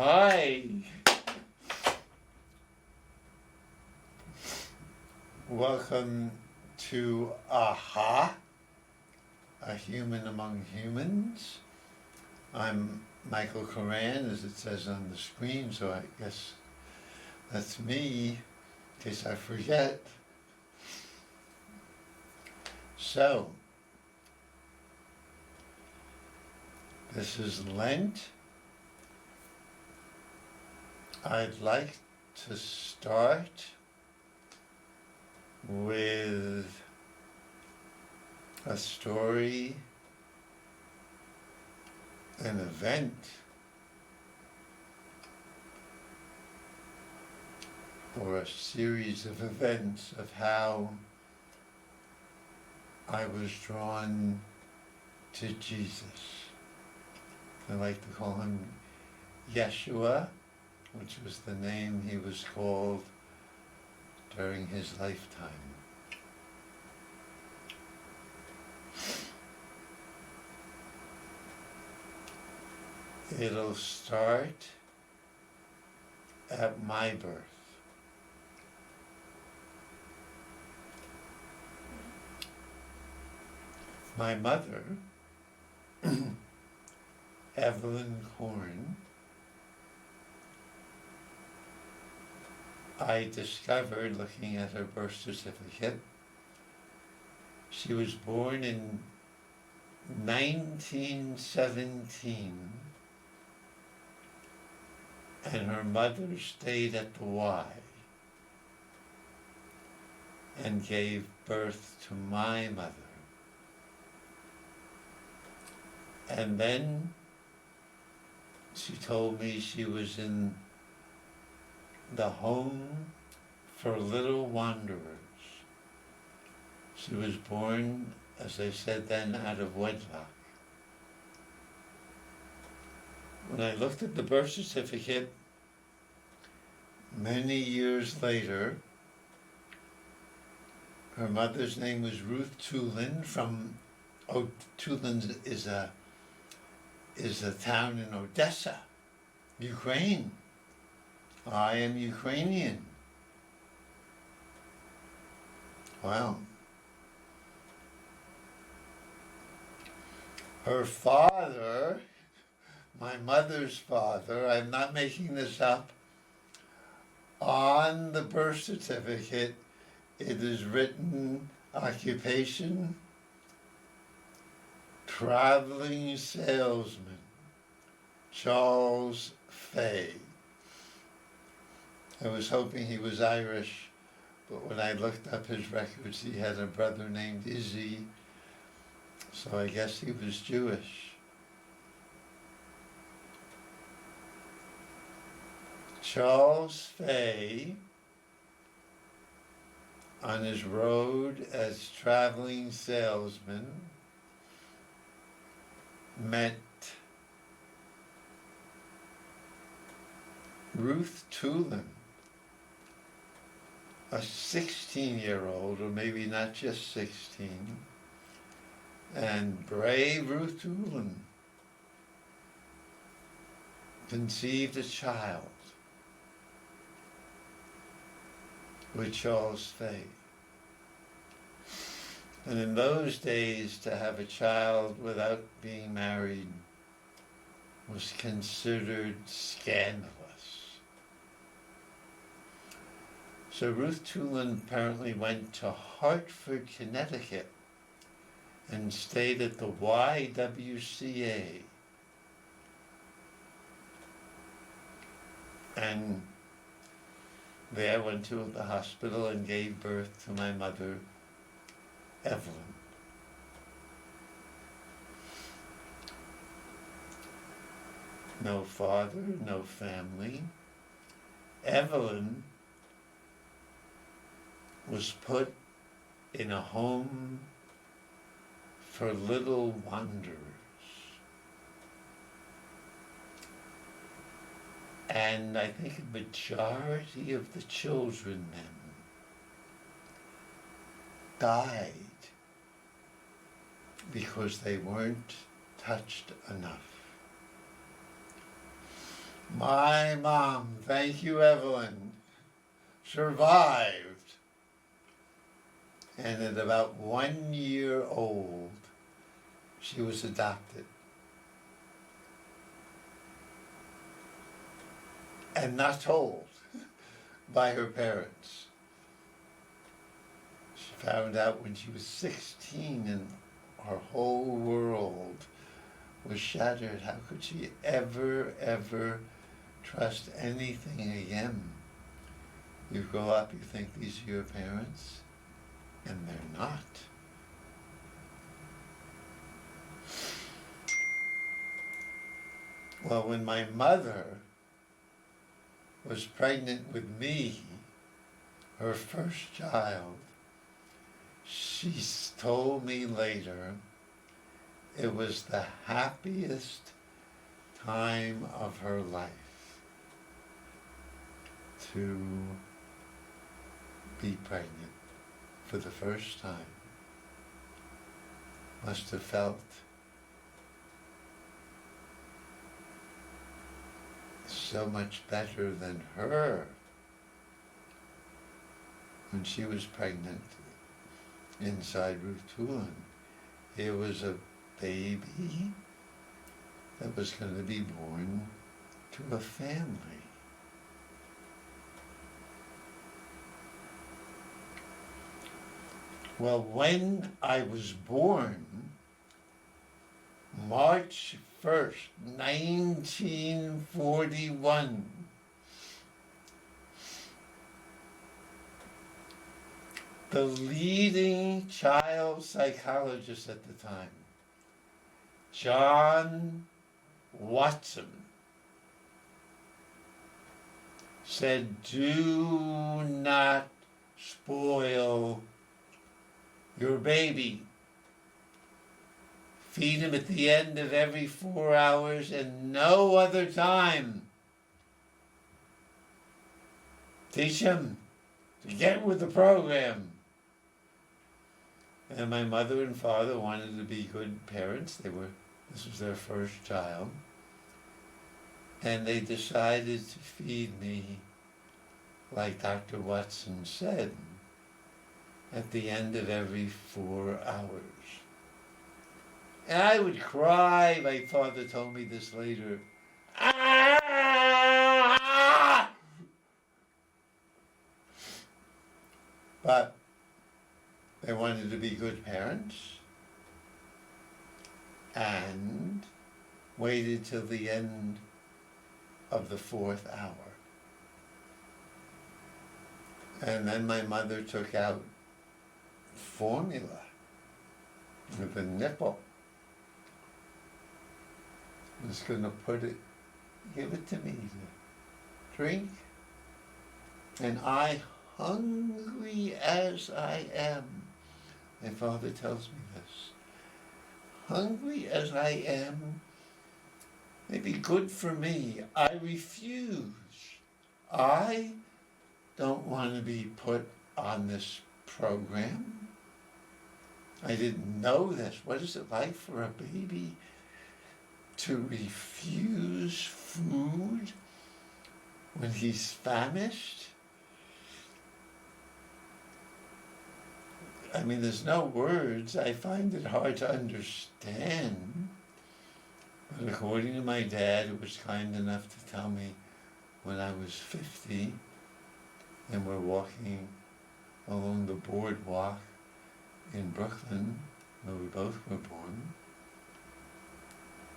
Hi. Welcome to AHA, A Human Among Humans. I'm Michael Koran, as it says on the screen, so I guess that's me, in case I forget. So, this is Lent. I'd like to start with a story, an event, or a series of events of how I was drawn to Jesus. I like to call him Yeshua, which was the name he was called during his lifetime. It'll start at my birth. My mother, Evelyn Koran, I discovered looking at her birth certificate, she was born in 1917, and her mother stayed at the Y and gave birth to my mother. And then she told me she was in the home for little wanderers. She was born, as I said then, out of wedlock. When I looked at the birth certificate, many years later, her mother's name was Ruth Tulin from, Tulin is a town in Odessa, Ukraine. I am Ukrainian. Wow. Her father, my mother's father, I'm not making this up, on the birth certificate it is written occupation, traveling salesman, Charles Fay. I was hoping he was Irish, but when I looked up his records, he had a brother named Izzy, so I guess he was Jewish. Charles Fay, on his road as traveling salesman, met Ruth Tulin, a 16-year-old, or maybe not just 16, and brave Ruth Tulin conceived a child with Charles Fay. And in those days, to have a child without being married was considered scandalous. So Ruth Tulin apparently went to Hartford, Connecticut, and stayed at the YWCA. And there went to the hospital and gave birth to my mother, Evelyn. No father, no family. Evelyn was put in a home for little wanderers. And I think a majority of the children then died because they weren't touched enough. My mom, thank you, Evelyn, survived. And at about 1 year old, she was adopted. And not told by her parents. She found out when she was 16 and her whole world was shattered. How could she ever trust anything again? You grow up, you think these are your parents, and they're not. Well, when my mother was pregnant with me, her first child, she told me later it was the happiest time of her life to be pregnant for the first time. Must have felt so much better than her when she was pregnant inside Ruth Tulin. Here was a baby that was going to be born to a family. Well, when I was born, March 1st, 1941, the leading child psychologist at the time, John Watson, said, "Do not spoil your baby. Feed him at the end of every 4 hours and no other time. Teach him to get with the program." And my mother and father wanted to be good parents. This was their first child. And they decided to feed me, like Dr. Watson said, at the end of every 4 hours. And I would cry. My father told me this later. Ah! But they wanted to be good parents and waited till the end of the 4th hour. And then my mother took out formula with a nipple. Was going to give it to me to drink. And I, hungry as I am, my father tells me this, hungry as I am, maybe good for me, I refuse. I don't want to be put on this program. I didn't know this. What is it like for a baby to refuse food when he's famished? I mean, there's no words. I find it hard to understand. But according to my dad, who was kind enough to tell me when I was 50, and we're walking along the boardwalk in Brooklyn, where we both were born,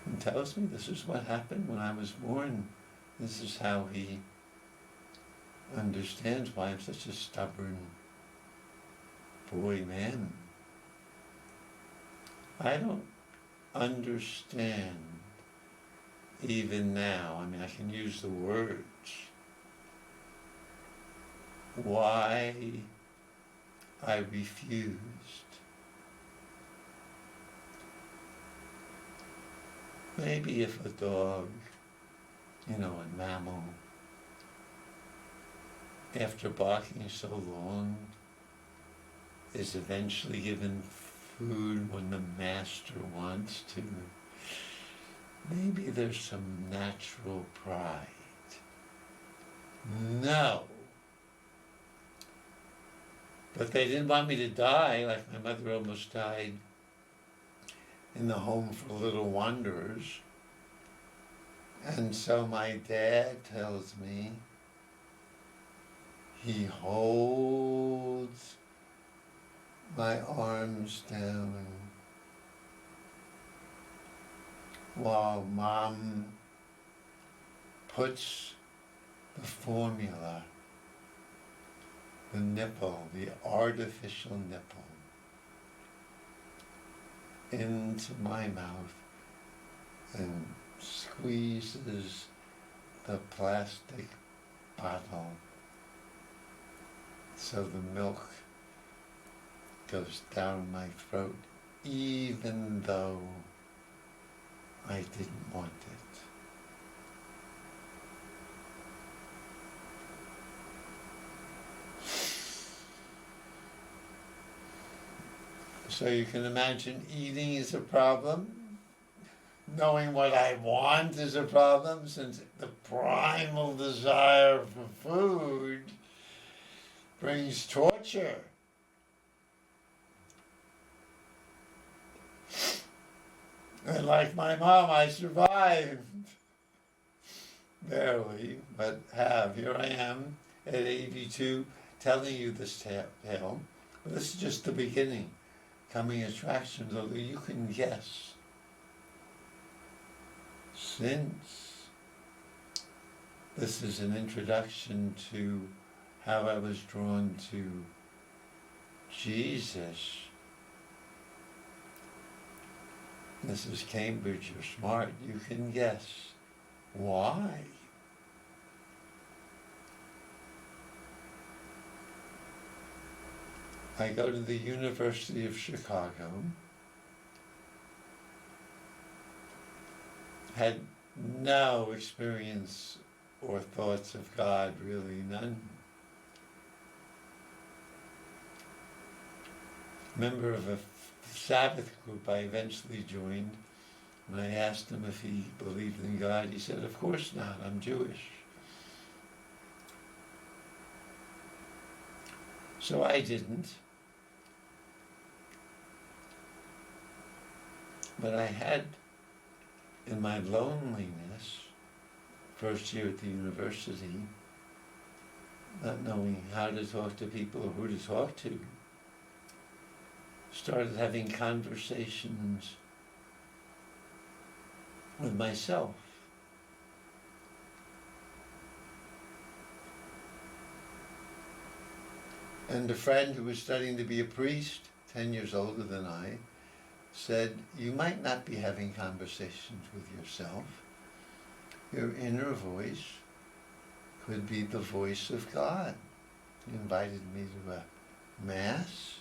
and tells me this is what happened when I was born. This is how he understands why I'm such a stubborn boy man. I don't understand even now. I mean, I can use the words. Why I refused. Maybe if a dog, a mammal, after barking so long, is eventually given food when the master wants to, maybe there's some natural pride No. But they didn't want me to die, like my mother almost died in the home for little wanderers. And so my dad tells me he holds my arms down while Mom puts the formula, the nipple, the artificial nipple, into my mouth and squeezes the plastic bottle so the milk goes down my throat, even though I didn't want it. So you can imagine eating is a problem. Knowing what I want is a problem, since the primal desire for food brings torture. And like my mom, I survived. Barely, but have. Here I am at 82 telling you this tale. But this is just the beginning. Coming attractions, although you can guess. Since this is an introduction to how I was drawn to Jesus, this is Cambridge, you're smart, you can guess why. I go to the University of Chicago, had no experience or thoughts of God, really, none. Member of a Sabbath group I eventually joined, and I asked him if he believed in God. He said, "Of course not, I'm Jewish." So I didn't. But I had, in my loneliness, first year at the university, not knowing how to talk to people or who to talk to, started having conversations with myself. And a friend who was studying to be a priest, 10 years older than I, said, "You might not be having conversations with yourself. Your inner voice could be the voice of God." He invited me to a mass,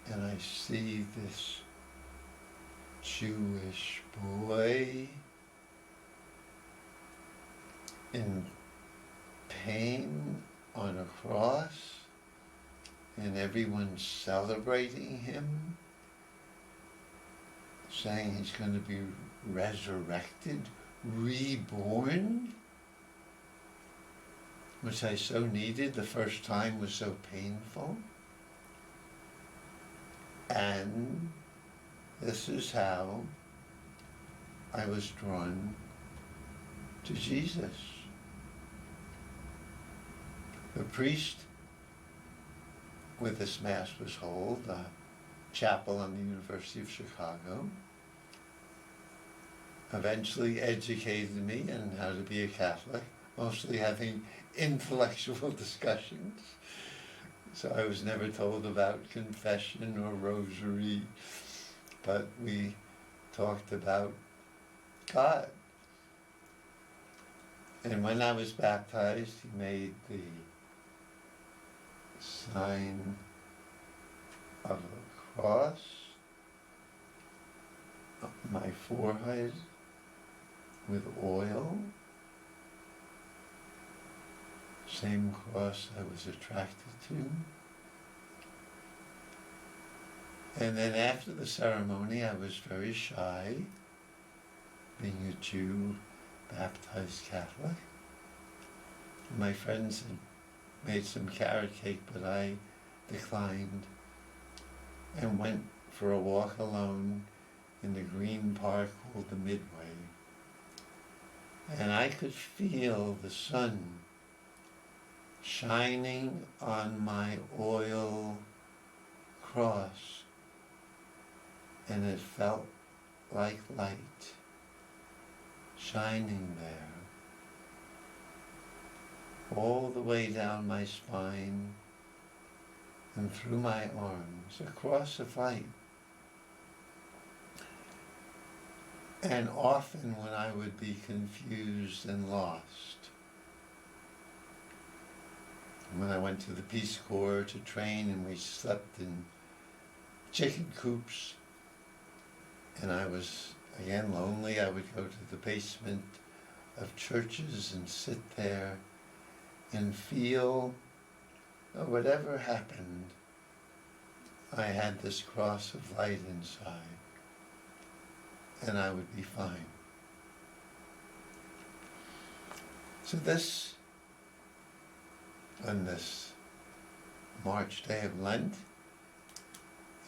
and I see this Jewish boy in pain on a cross, and everyone's celebrating him, saying he's going to be resurrected, reborn, which I so needed. The first time was so painful. And this is how I was drawn to Jesus. The priest with this mass was held, a chapel on the University of Chicago, eventually educated me in how to be a Catholic, mostly having intellectual discussions. So I was never told about confession or rosary, but we talked about God. And when I was baptized, he made the sign of a cross on my forehead with oil. Same cross I was attracted to. And then after the ceremony, I was very shy, being a Jew, baptized Catholic. My friends had made some carrot cake, but I declined and went for a walk alone in the green park called the Midway. And I could feel the sun shining on my oil cross, and it felt like light shining there all the way down my spine and through my arms, a cross of light. And often when I would be confused and lost, when I went to the Peace Corps to train and we slept in chicken coops, and I was again lonely, I would go to the basement of churches and sit there and feel whatever happened, I had this cross of light inside, and I would be fine. So this, on this March day of Lent,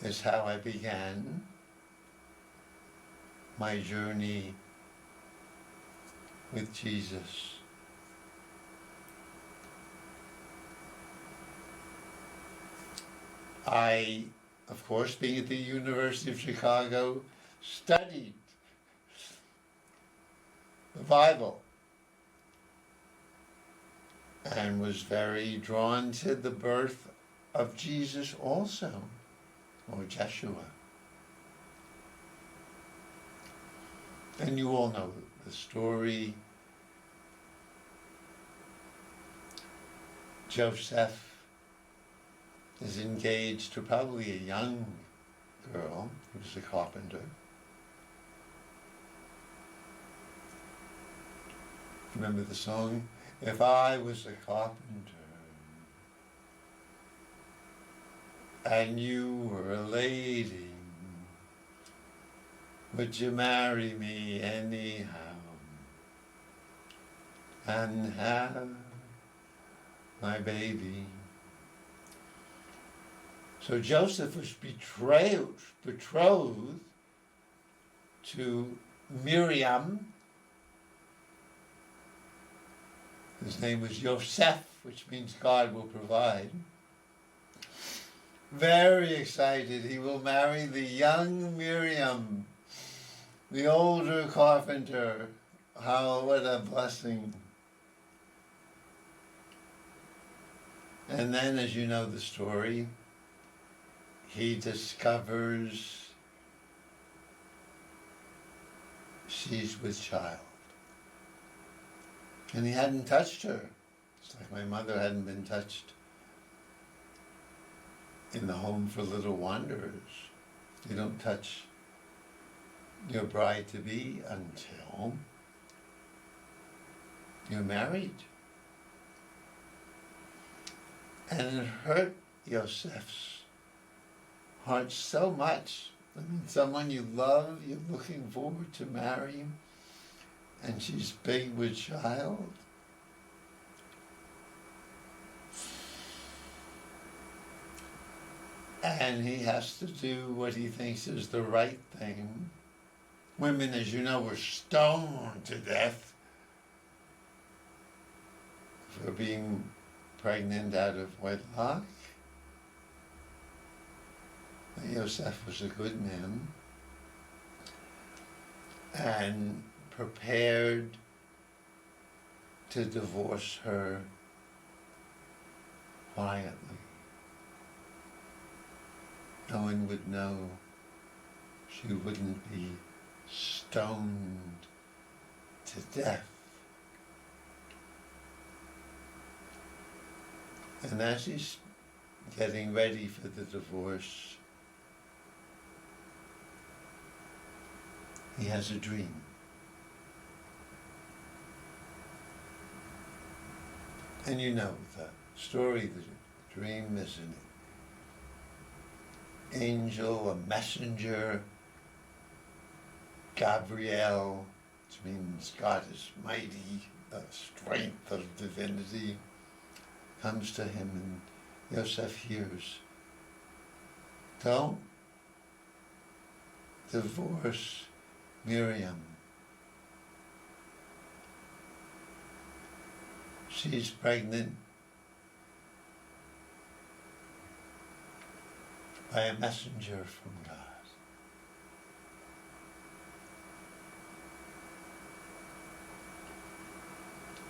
is how I began my journey with Jesus. I, of course, being at the University of Chicago, studied the Bible and was very drawn to the birth of Jesus also, or Joshua. And you all know the story. Joseph is engaged to probably a young girl who's a carpenter. Remember the song? If I was a carpenter and you were a lady, would you marry me anyhow and have my baby? So Joseph was betrothed to Miriam. His name was Yosef, which means God will provide. Very excited, he will marry the young Miriam, the older carpenter. What a blessing. And then, as you know the story, he discovers she's with child. And he hadn't touched her. It's like my mother hadn't been touched in the home for little wanderers. You don't touch your bride-to-be until you're married. And it hurt Yosef's heart so much. I mean, someone you love, you're looking forward to marrying, and she's big with child. And he has to do what he thinks is the right thing. Women, as you know, were stoned to death for being pregnant out of wedlock. Yosef was a good man and prepared to divorce her quietly. No one would know. She wouldn't be stoned to death. And as he's getting ready for the divorce, he has a dream. And you know the story, the dream is an angel, a messenger, Gabriel, which means God is mighty, the strength of divinity comes to him, and Yosef hears, don't divorce Miriam. She's pregnant by a messenger from God.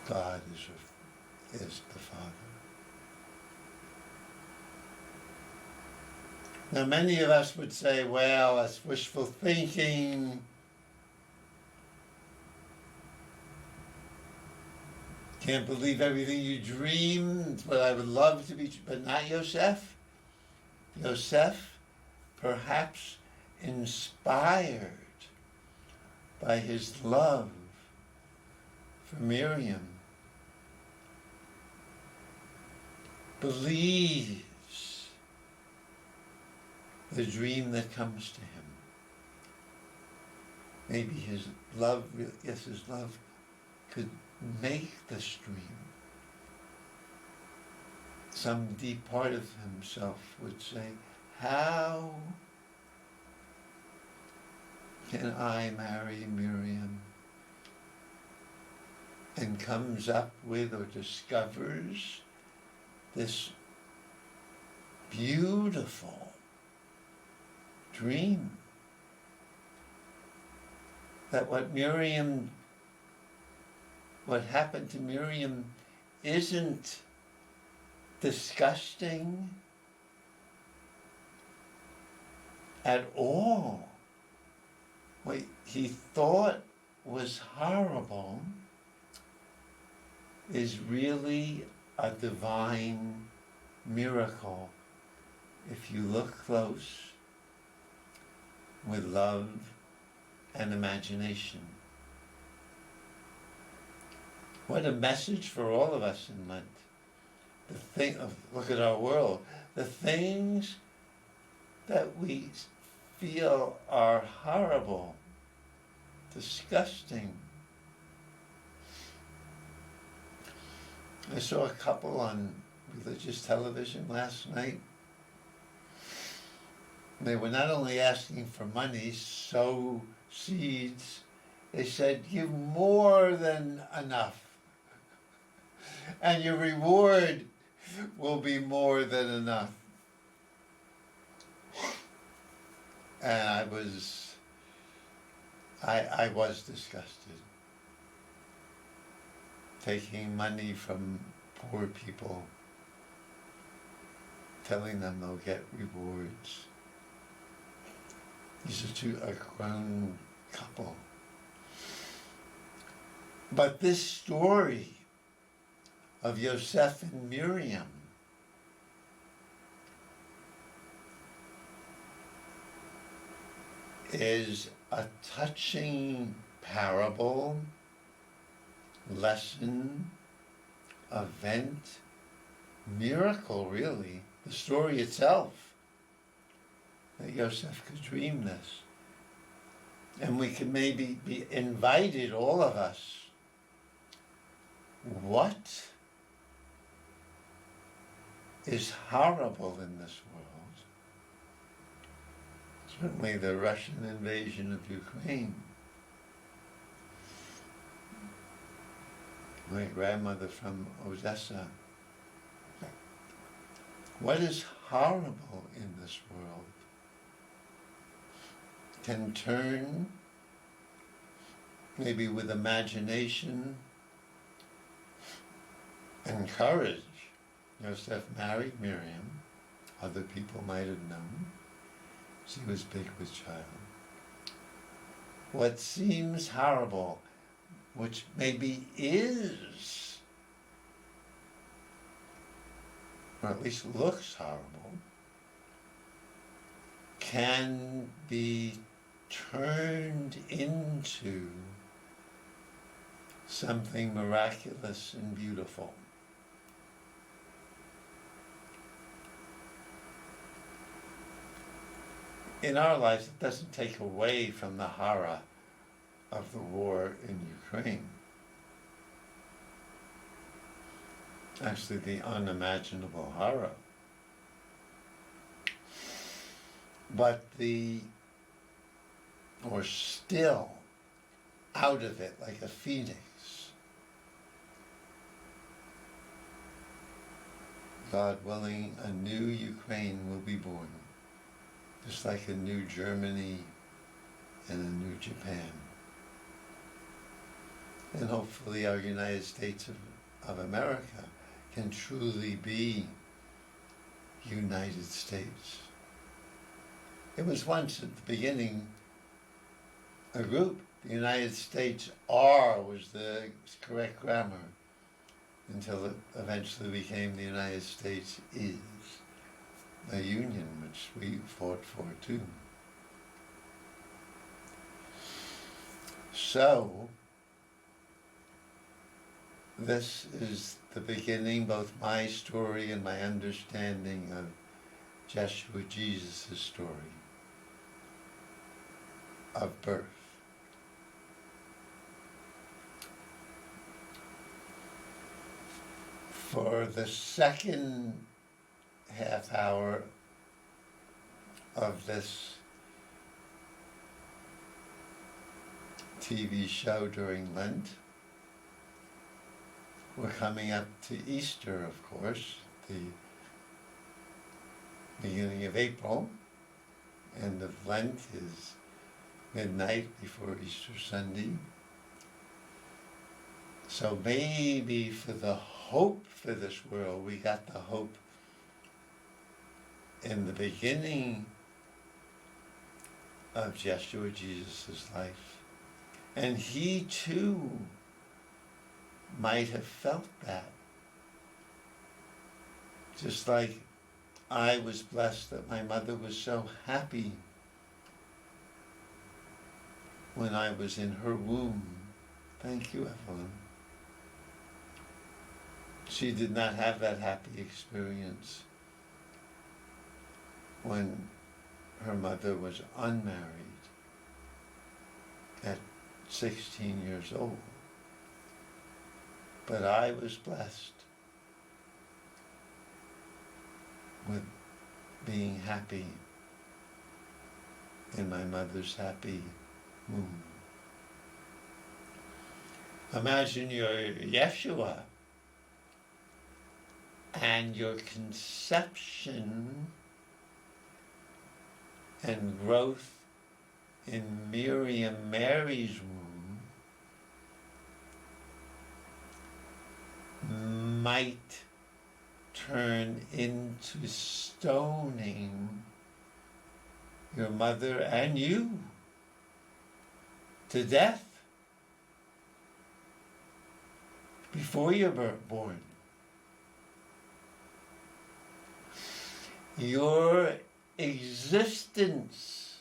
God is the Father. Now, many of us would say, well, that's wishful thinking. Can't believe everything you dream. It's what I would love to be, but not Yosef. Yosef, perhaps inspired by his love for Miriam, believes the dream that comes to him. Maybe his love could make this dream. Some deep part of himself would say, how can I marry Miriam? And comes up with or discovers this beautiful dream that what happened to Miriam isn't disgusting at all. What he thought was horrible is really a divine miracle if you look close with love and imagination. What a message for all of us in Lent. Look at our world. The things that we feel are horrible, disgusting. I saw a couple on religious television last night. They were not only asking for money, sow seeds, they said, give more than enough. And your reward will be more than enough. And I was disgusted. Taking money from poor people, telling them they'll get rewards. These are a grown couple. But this story of Yosef and Miriam is a touching parable, lesson, event, miracle really, the story itself, that Yosef could dream this. And we can maybe be invited, all of us, what is horrible in this world? Certainly the Russian invasion of Ukraine. My grandmother from Odessa. What is horrible in this world can turn, maybe with imagination and courage. Yosef married Miriam. Other people might have known. She was big with child. What seems horrible, which maybe is, or at least looks horrible, can be turned into something miraculous and beautiful. In our lives, it doesn't take away from the horror of the war in Ukraine. actually the unimaginable horror. But or still out of it like a phoenix, God willing, a new Ukraine will be born, just like a new Germany and a new Japan. And hopefully our United States of America can truly be United States. It was once at the beginning a group. The United States, R was the correct grammar, until it eventually became the United States is a union, which we fought for too. So, this is the beginning, both my story and my understanding of Joshua Jesus' story of birth. For the second half hour of this TV show during Lent, we're coming up to Easter, of course, the beginning of April. End of Lent is midnight before Easter Sunday. So maybe for the hope for this world, we got the hope in the beginning of Joshua Jesus' life. And he too might have felt that. Just like I was blessed that my mother was so happy when I was in her womb. Thank you, Evelyn. She did not have that happy experience when her mother was unmarried at 16 years old. But I was blessed with being happy in my mother's happy womb. Imagine you're Yeshua and your conception and growth in Miriam Mary's womb might turn into stoning your mother and you to death before you're born. Your existence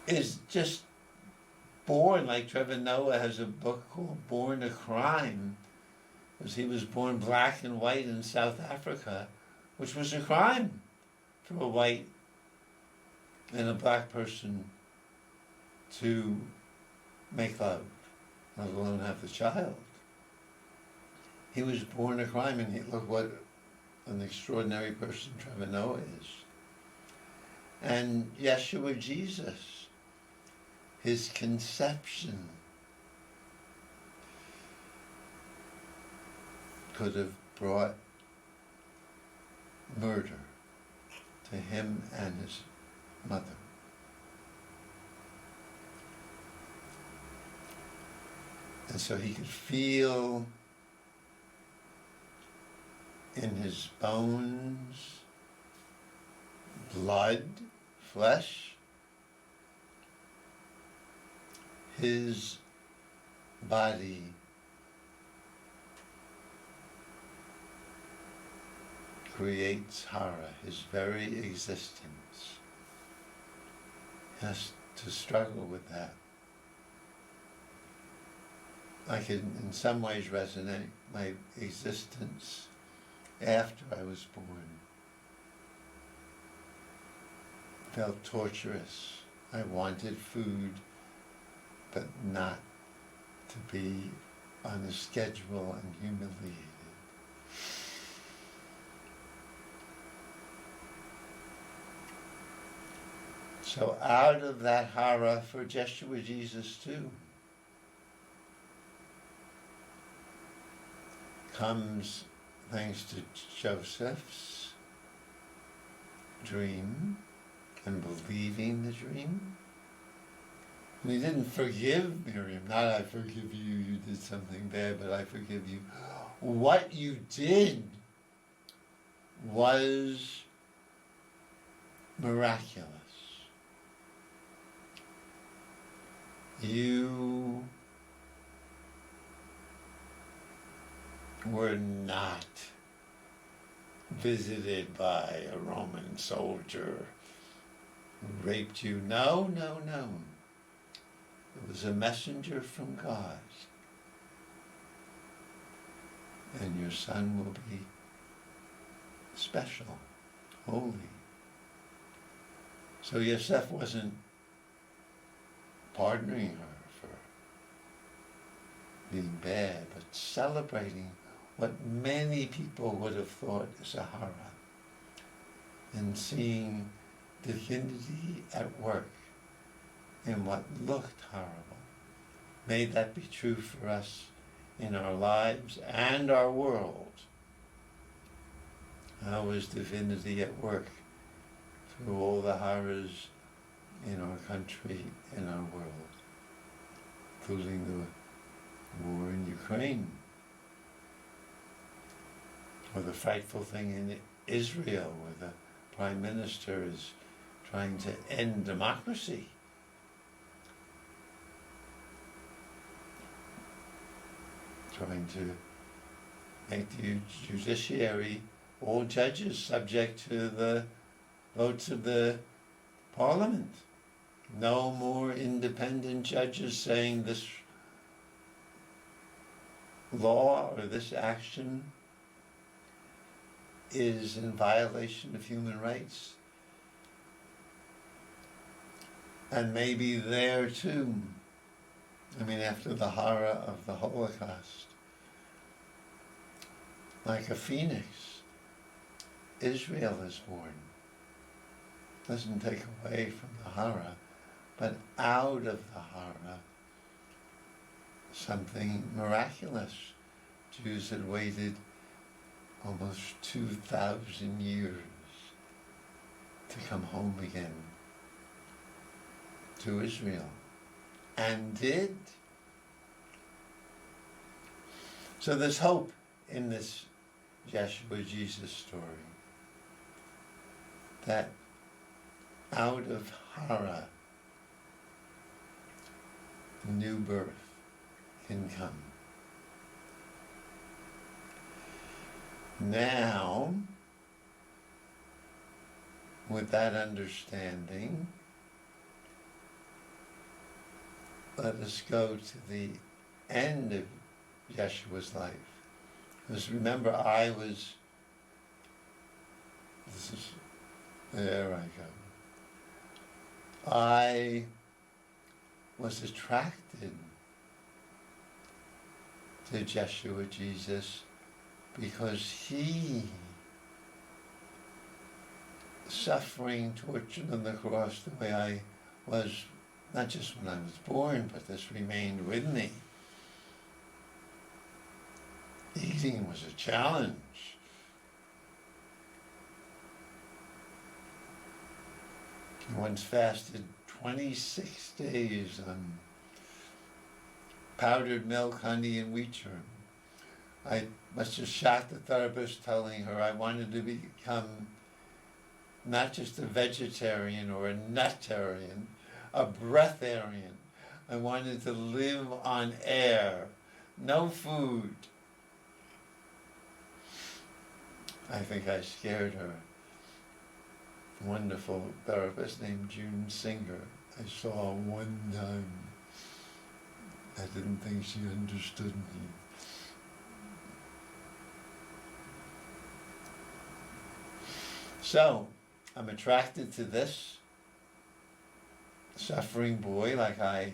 is just born, like Trevor Noah has a book called Born a Crime, because he was born black and white in South Africa, which was a crime for a white and a black person to make love, let alone have the child. He was born a crime, and look what an extraordinary person Trevor Noah is. And Yeshua Jesus, his conception could have brought murder to him and his mother. And so he could feel in his bones, blood, flesh, his body creates horror. His very existence has to struggle with that. I can in some ways resonate my existence after I was born. Felt torturous. I wanted food, but not to be on a schedule and humiliated. So out of that hara for Jeshua Jesus too comes, thanks to Joseph's dream and believing the dream. And he didn't forgive Miriam, not I forgive you, you did something bad, but I forgive you. What you did was miraculous. You were not visited by a Roman soldier who raped you. No, no, no. It was a messenger from God. And your son will be special, holy. So Yosef wasn't pardoning her for being bad, but celebrating what many people would have thought is a hara, and seeing divinity at work in what looked horrible. May that be true for us in our lives and our world. How is divinity at work through all the horrors in our country, in our world, including the war in Ukraine, or the frightful thing in Israel where the Prime Minister is trying to end democracy. Trying to make the judiciary, all judges, subject to the votes of the parliament. No more independent judges saying this law or this action is in violation of human rights. And maybe there too, after the horror of the Holocaust, like a phoenix, Israel is born. Doesn't take away from the horror, but out of the horror, something miraculous. Jews had waited almost 2,000 years to come home again to Israel, and did. So there's hope in this Joshua Jesus story, that out of horror, new birth can come. Now, with that understanding, let us go to the end of Yeshua's life. Because remember, there I go. I was attracted to Jeshua Jesus because he, suffering, tortured on the cross the way I was, not just when I was born, but this remained with me. Eating was a challenge. I once fasted 26 days on powdered milk, honey, and wheat germ. I must have shocked the therapist telling her I wanted to become not just a vegetarian or a nutarian, a breatharian. I wanted to live on air, no food. I think I scared her. A wonderful therapist named June Singer. I saw one time. I didn't think she understood me. So, I'm attracted to this suffering boy, like I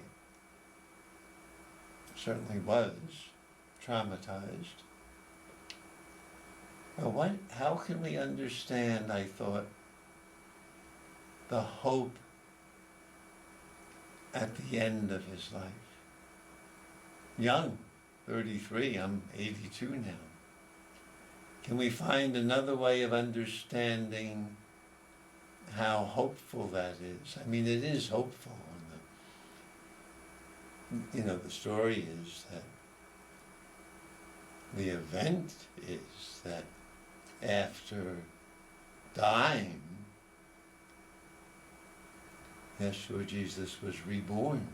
certainly was, traumatized. Now how can we understand, I thought, the hope at the end of his life? Young, 33, I'm 82 now. Can we find another way of understanding how hopeful that is? I mean, it is hopeful. And the story is that the event is that after dying, Yeshua Jesus was reborn.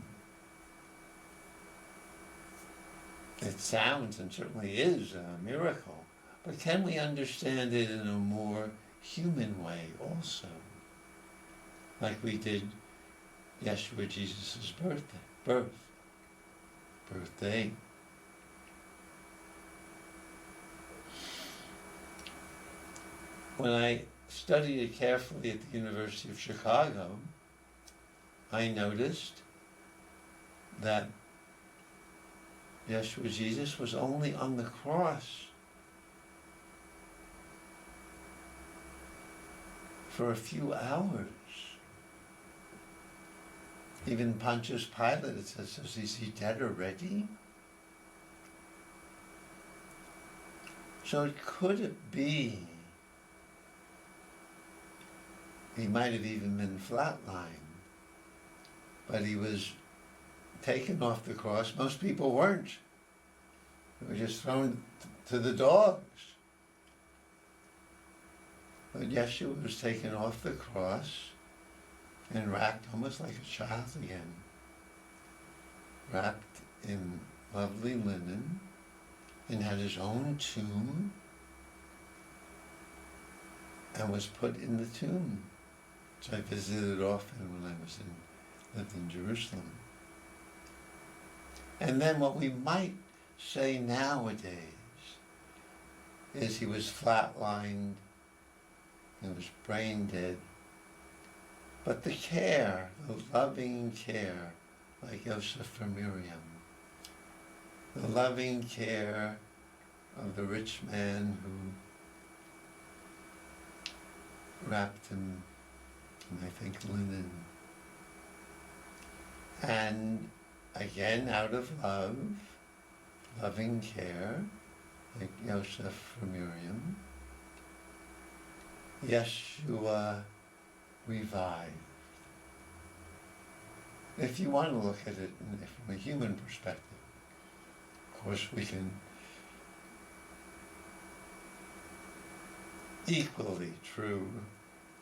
It sounds and certainly is a miracle, but can we understand it in a more human way also? Like we did Yeshua Jesus' birthday. When I studied it carefully at the University of Chicago, I noticed that Yeshua Jesus was only on the cross for a few hours. Even Pontius Pilate, it says, is he dead already? So could it be he might have even been flatlined, but he was taken off the cross. Most people weren't. They were just thrown to the dogs. But Yeshua was taken off the cross and wrapped almost like a child again, wrapped in lovely linen, and had his own tomb, and was put in the tomb. So I visited often when I lived in Jerusalem. And then what we might say nowadays is he was flatlined, he was brain dead. But the care, the loving care, like Joseph for Miriam, the loving care of the rich man who wrapped him in, I think, linen. And again, out of love, loving care, like Joseph for Miriam, Yeshua revived. If you want to look at it from a human perspective, of course we can equally true,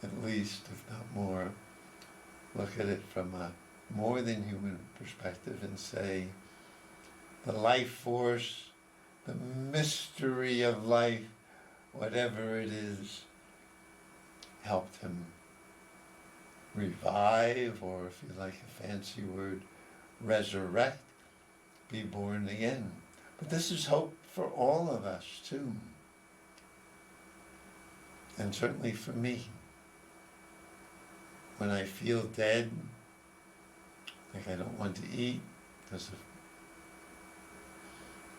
at least, if not more, look at it from a more than human perspective and say the life force, the mystery of life, whatever it is, helped him revive, or if you like a fancy word, resurrect, be born again. But this is hope for all of us too. And certainly for me. When I feel dead, like I don't want to eat because of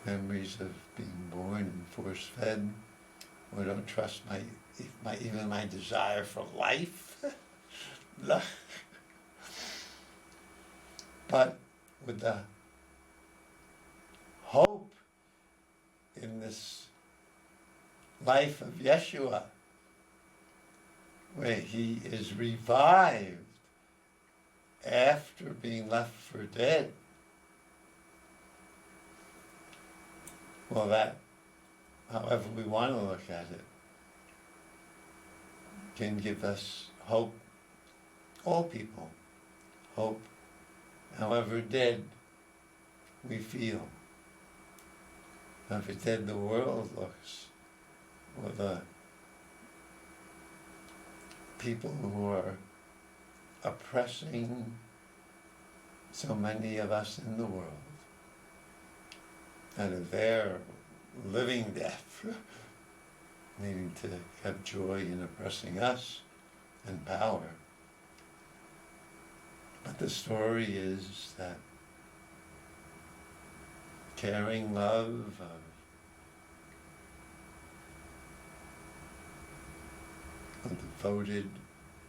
memories of being born and force-fed, or don't trust even my desire for life. But with the hope in this life of Yeshua, where he is revived after being left for dead, well, that, however we want to look at it, can give us hope. All people, hope, however dead we feel, however dead the world looks, or the people who are oppressing so many of us in the world, that are there living death, needing to have joy in oppressing us and power. But the story is that caring love, a devoted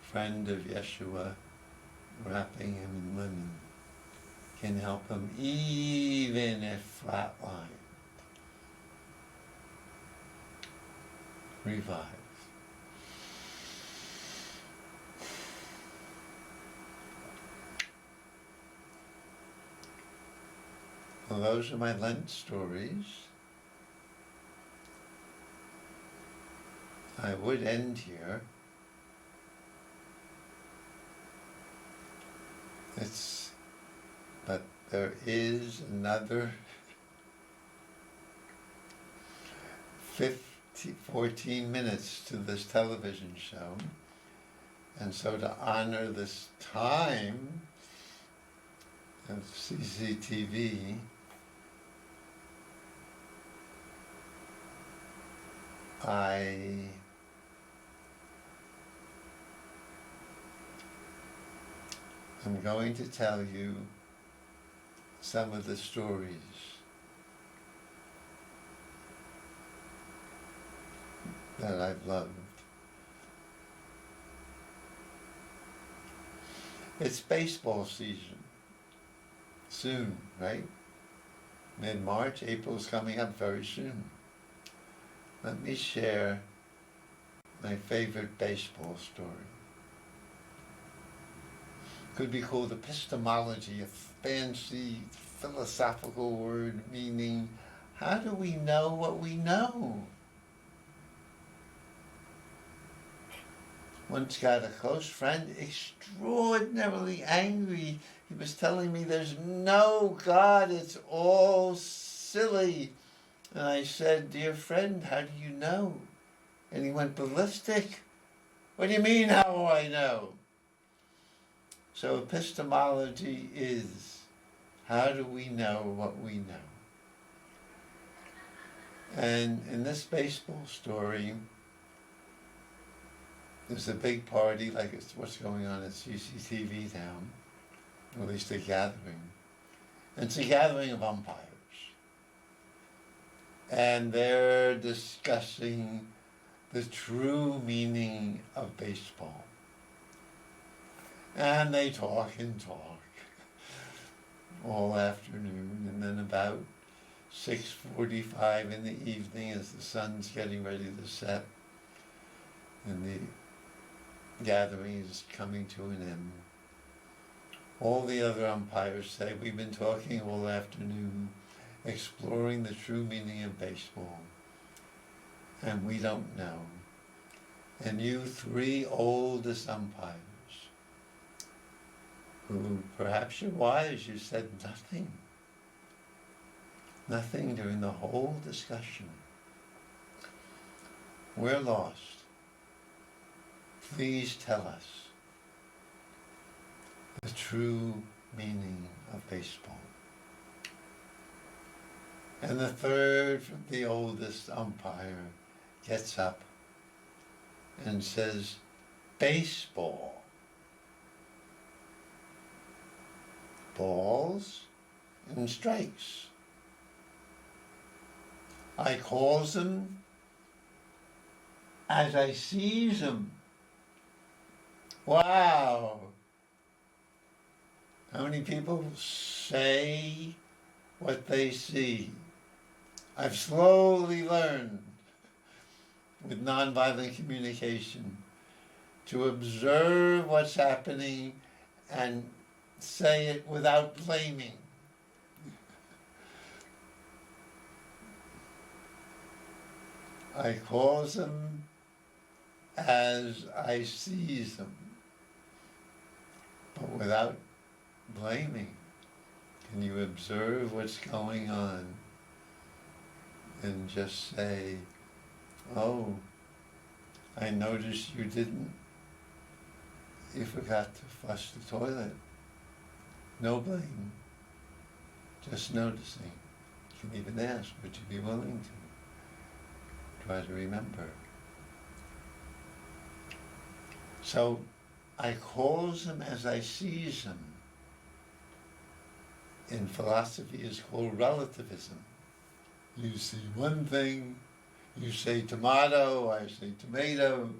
friend of Yeshua, wrapping him in linen, can help him even if flatlined. Revive. Well, those are my Lent stories. I would end here. But there is another 14 minutes to this television show. And so to honor this time of CCTV, I am going to tell you some of the stories that I've loved. It's baseball season. Soon, right? Mid-March, April's coming up very soon. Let me share my favorite baseball story. Could be called epistemology, a fancy philosophical word meaning, how do we know what we know? Once got a close friend, extraordinarily angry. He was telling me there's no God, it's all silly. And I said, dear friend, how do you know? And he went ballistic. What do you mean, how do I know? So epistemology is, how do we know what we know? And in this baseball story, there's a big party, like it's what's going on at CCTV now, or at least a gathering. And it's a gathering of umpires. And they're discussing the true meaning of baseball. And they talk and talk all afternoon, and then about 6:45 in the evening, as the sun's getting ready to set and the gathering is coming to an end, all the other umpires say, we've been talking all afternoon, exploring the true meaning of baseball, and we don't know. And you three oldest umpires, who perhaps you're wise, you said nothing. Nothing during the whole discussion. We're lost. Please tell us the true meaning of baseball. And the third, the oldest umpire, gets up and says, baseball. Balls and strikes. I calls them as I sees them. Wow. How many people say what they see? I've slowly learned with nonviolent communication to observe what's happening and say it without blaming. I calls them as I sees them, but without blaming. Can you observe what's going on and just say, oh, I noticed you forgot to flush the toilet. No blame, just noticing. You can even ask, would you be willing to? Try to remember. So I calls them as I sees them. in philosophy is called relativism. You see one thing, you say tomato, I say tomato.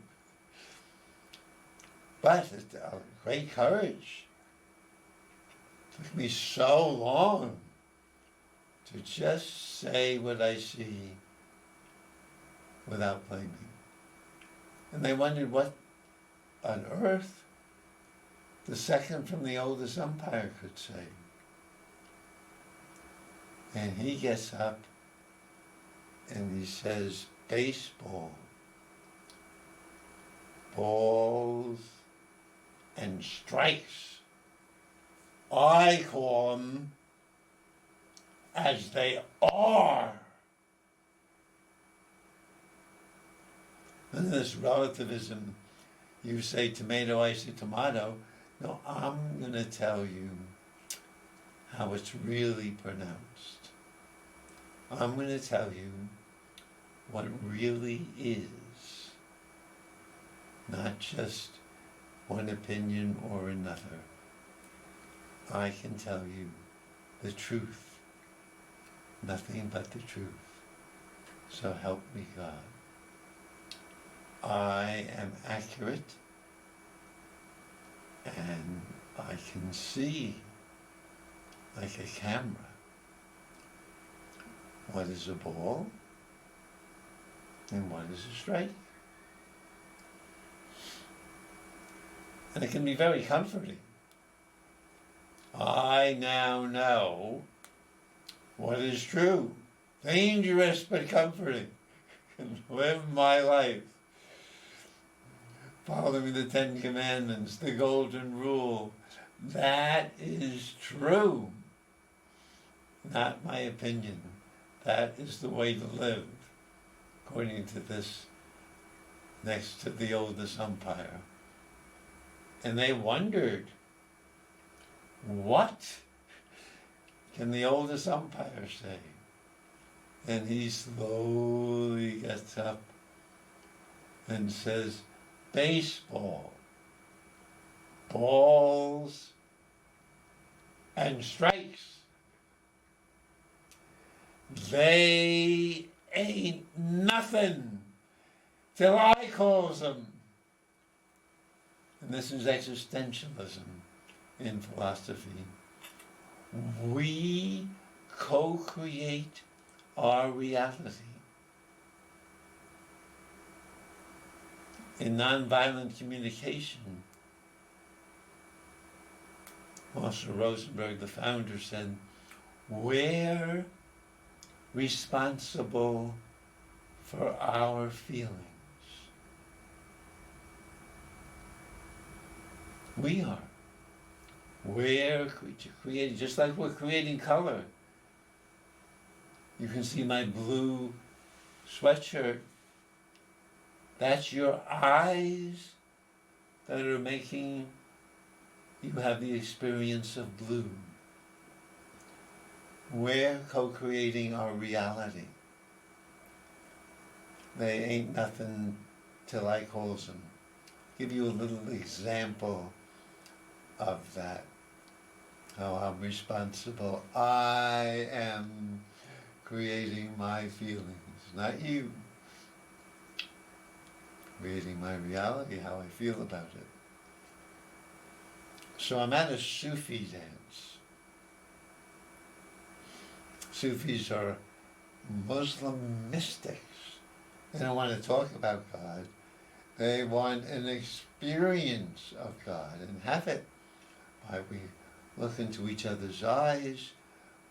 But it's a great courage. It took me so long to just say what I see without blaming. And they wondered what on earth the second from the oldest umpire could say. And he gets up and he says, baseball, balls and strikes. I call them as they are. And this relativism, you say tomato, I say tomato. No, I'm going to tell you how it's really pronounced. I'm going to tell you what it really is, not just one opinion or another. I can tell you the truth, nothing but the truth. So help me God. I am accurate and I can see like a camera what is a ball and what is a strike. And it can be very comforting. I now know what is true, dangerous but comforting, and live my life following the Ten Commandments, the Golden Rule. That is true, not my opinion. That is the way to live, according to this next to the oldest umpire. And they wondered, what can the oldest umpire say? And he slowly gets up and says, baseball, balls, and strikes. They ain't nothing till I calls them. And this is existentialism in philosophy. We co-create our reality. In nonviolent communication, Marshall Rosenberg, the founder, said, we're responsible for our feelings. We are. We're creating, just like we're creating color. You can see my blue sweatshirt. That's your eyes that are making you have the experience of blue. We're co-creating our reality. They ain't nothing till I calls them. Give you a little example of that, how I'm responsible. I am creating my feelings, not you. Creating my reality, how I feel about it. So I'm at a Sufi dance. Sufis are Muslim mystics. They don't want to talk about God. They want an experience of God and have it. We look into each other's eyes,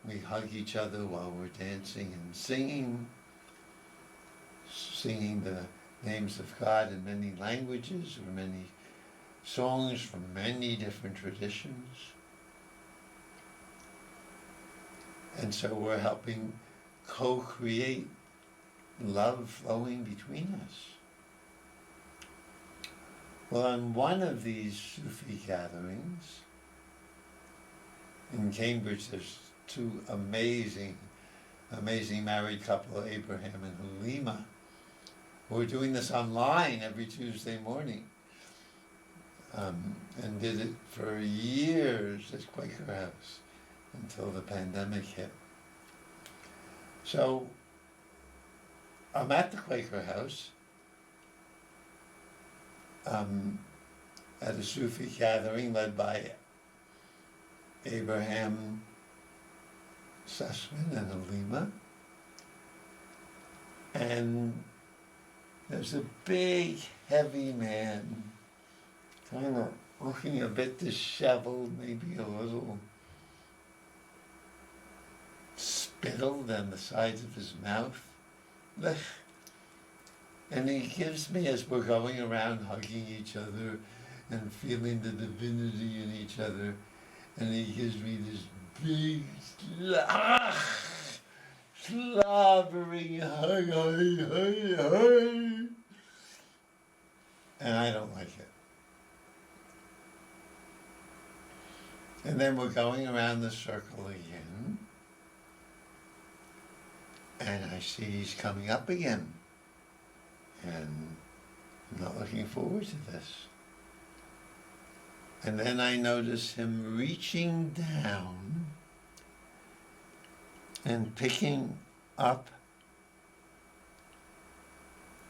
we hug each other while we're dancing and singing the names of God in many languages or many songs from many different traditions. And so we're helping co-create love flowing between us. Well, on one of these Sufi gatherings in Cambridge, there's two amazing married couple, Abraham and Halima. We're doing this online every Tuesday morning, and did it for years at Quaker House until the pandemic hit. So I'm at the Quaker House at a Sufi gathering led by Abraham Sussman and Alima. And there's a big, heavy man, kind of looking a bit disheveled, maybe a little spittled on the sides of his mouth. And he gives me, as we're going around hugging each other and feeling the divinity in each other, and he gives me this big, slobbering hug, and I don't like it. And then we're going around the circle again, and I see he's coming up again. And I'm not looking forward to this. And then I notice him reaching down and picking up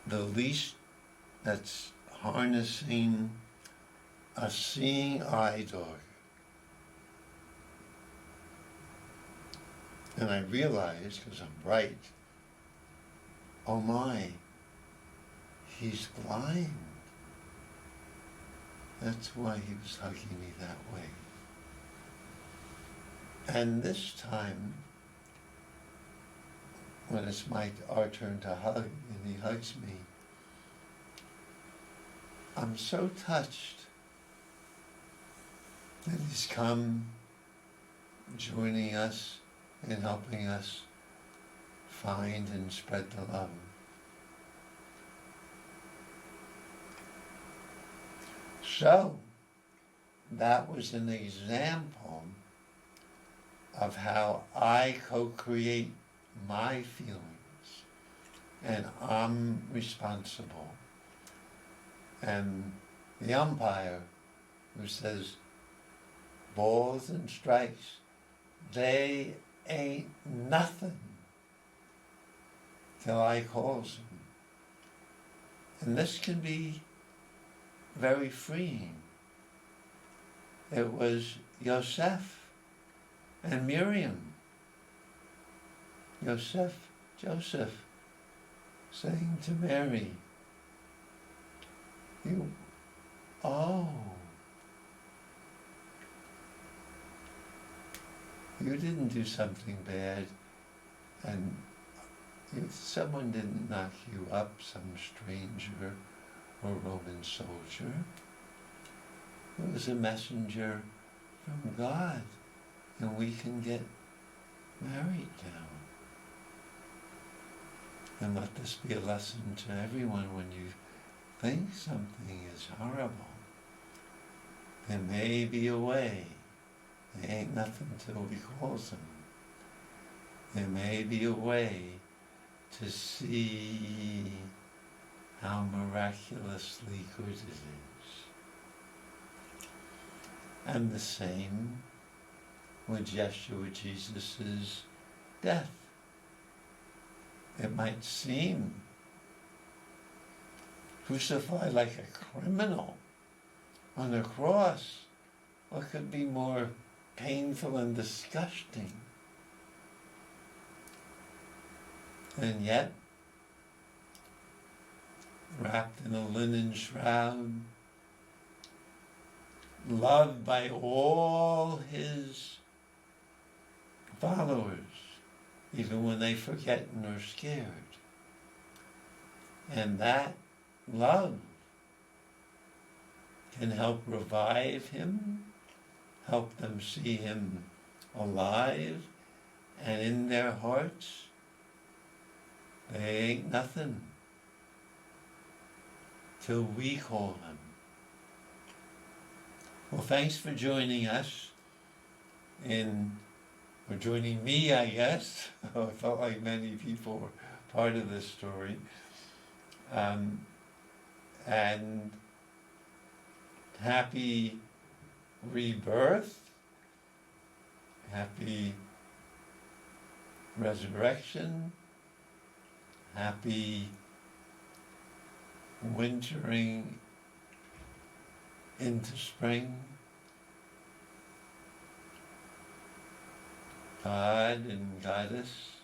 the leash that's harnessing a seeing eye dog. And I realize, because I'm right, oh my, he's blind. That's why he was hugging me that way. And this time, when it's our turn to hug, and he hugs me, I'm so touched that he's come joining us and helping us find and spread the love. So, that was an example of how I co-create my feelings, and I'm responsible. And the umpire who says, balls and strikes, they ain't nothing till I calls them. And this can be very freeing. It was Joseph and Miriam. Joseph, saying to Mary, you didn't do something bad, and someone didn't knock you up, some stranger or Roman soldier. It was a messenger from God, and we can get married now. And let this be a lesson to everyone: when you think something is horrible, there may be a way. There ain't nothing till we calls them. There may be a way to see how miraculously good it is. And the same with Yeshua Jesus' death. It might seem crucified like a criminal on a cross. What could be more painful and disgusting? And yet, wrapped in a linen shroud, loved by all his followers, even when they forget and are scared. And that love can help revive him, help them see him alive, and in their hearts, they ain't nothing till we call them. Well, thanks for joining us or joining me, I guess. I felt like many people were part of this story. And happy rebirth, happy resurrection, happy wintering into spring, God and Goddess,